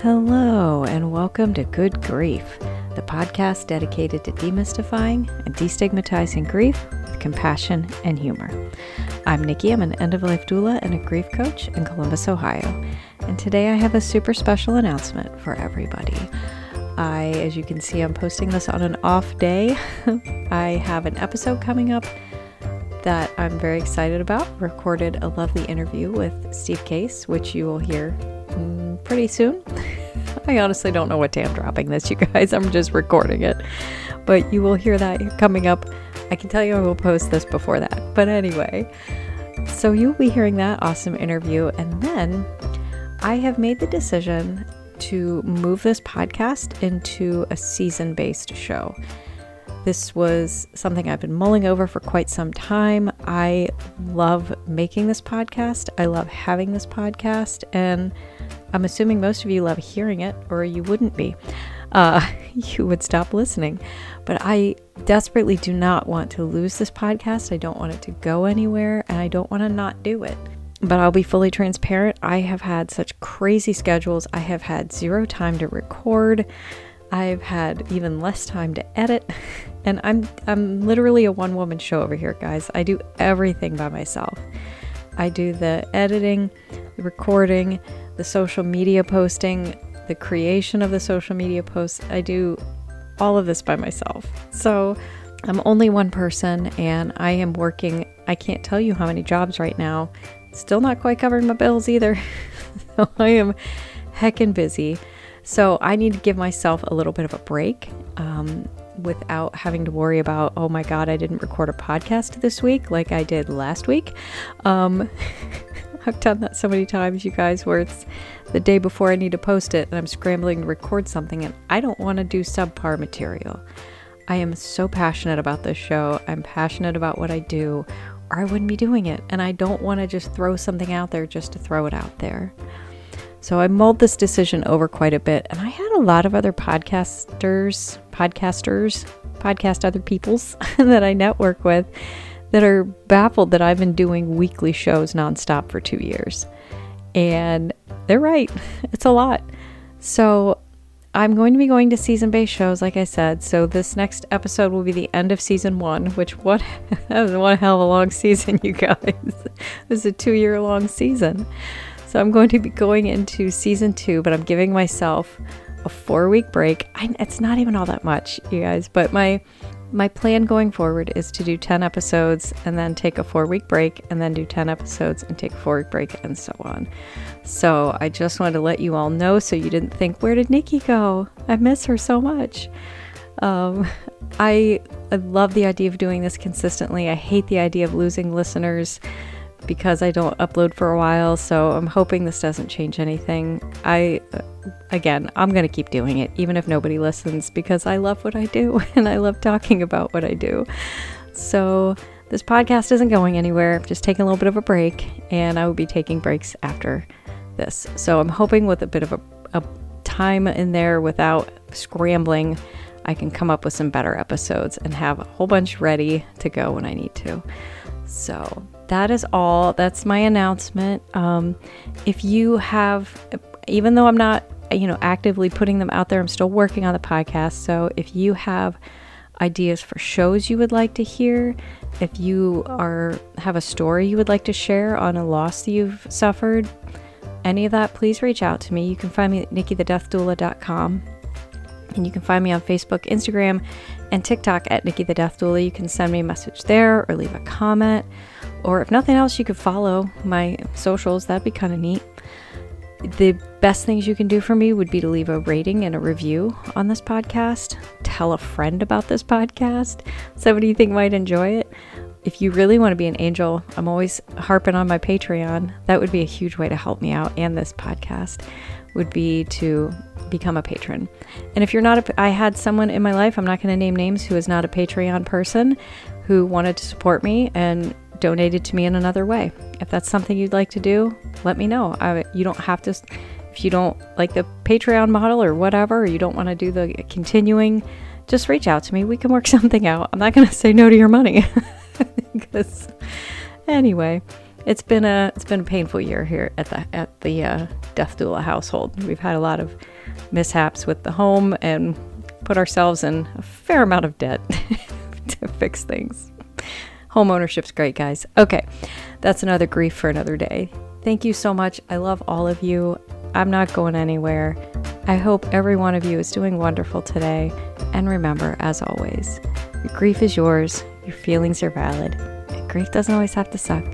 Hello, and welcome to Good Grief, the podcast dedicated to demystifying and destigmatizing grief with compassion and humor. I'm Nikki. I'm an end-of-life doula and a grief coach in Columbus, Ohio. And today I have a super special announcement for everybody. As you can see, I'm posting this on an off day. I have an episode coming up that I'm very excited about. Recorded a lovely interview with Steve Case, which you will hear pretty soon. I honestly don't know what day I'm dropping this, you guys. I'm just recording it. But you will hear that coming up. I can tell you I will post this before that. But anyway, so you'll be hearing that awesome interview. And then I have made the decision to move this podcast into a season-based show. This was something I've been mulling over for quite some time. I love making this podcast. I love having this podcast, and I'm assuming most of you love hearing it, or you wouldn't be. You would stop listening. But I desperately do not want to lose this podcast. I don't want it to go anywhere, and I don't want to not do it. But I'll be fully transparent. I have had such crazy schedules. I have had zero time to record. I've had even less time to edit. And I'm literally a one-woman show over here, guys. I do everything by myself. I do the editing, the recording, the social media posting, the creation of the social media posts. I do all of this by myself. So I'm only one person, and I am working, I can't tell you how many jobs right now. Still not quite covering my bills either. So I am heckin' busy. So I need to give myself a little bit of a break without having to worry about, oh my God, I didn't record a podcast this week like I did last week. I've done that so many times, you guys, where it's the day before I need to post it and I'm scrambling to record something and I don't want to do subpar material. I am so passionate about this show. I'm passionate about what I do, or I wouldn't be doing it. And I don't want to just throw something out there just to throw it out there. So I mulled this decision over quite a bit, and I had a lot of other podcast other peoples that I network with that are baffled that I've been doing weekly shows nonstop for 2 years. And they're right. It's a lot. So I'm going to be going to season-based shows, like I said. So this next episode will be the end of season 1, which that was one hell of a long season, you guys. This is a 2-year-long season. So I'm going to be going into season 2, but I'm giving myself a 4-week break. It's not even all that much, you guys, but my plan going forward is to do 10 episodes and then take a 4-week break and then do 10 episodes and take a 4-week break and so on. So I just wanted to let you all know so you didn't think, where did Nikki go? I miss her so much. I love the idea of doing this consistently. I hate the idea of losing listeners because I don't upload for a while, so I'm hoping this doesn't change anything. I'm going to keep doing it, even if nobody listens, because I love what I do, and I love talking about what I do. So this podcast isn't going anywhere. I'm just taking a little bit of a break, and I will be taking breaks after this. So I'm hoping with a bit of a time in there without scrambling, I can come up with some better episodes and have a whole bunch ready to go when I need to. So that is all. That's my announcement. If you have, even though I'm not, actively putting them out there, I'm still working on the podcast. So if you have ideas for shows you would like to hear, if you have a story you would like to share on a loss that you've suffered, any of that, please reach out to me. You can find me at nikkithedeathdoula.com. And you can find me on Facebook, Instagram, and TikTok at Nikki the Death Doula. You can send me a message there or leave a comment. Or if nothing else, you could follow my socials. That'd be kind of neat. The best things you can do for me would be to leave a rating and a review on this podcast. Tell a friend about this podcast. Somebody you think might enjoy it. If you really want to be an angel, I'm always harping on my Patreon. That would be a huge way to help me out, and this podcast would be to become a patron. And if you're not I had someone in my life, I'm not going to name names, who is not a Patreon person, who wanted to support me and donated to me in another way. If that's something you'd like to do, let me know. You don't have to, if you don't like the Patreon model or whatever, or you don't want to do the continuing, just reach out to me. We can work something out. I'm not going to say no to your money. Because anyway, it's been a painful year here at the Death Doula household. We've had a lot of mishaps with the home and put ourselves in a fair amount of debt to fix things. Home ownership's great, guys. Okay, that's another grief for another day. Thank you so much. I love all of you. I'm not going anywhere. I hope every one of you is doing wonderful today. And remember, as always, your grief is yours, your feelings are valid, and grief doesn't always have to suck.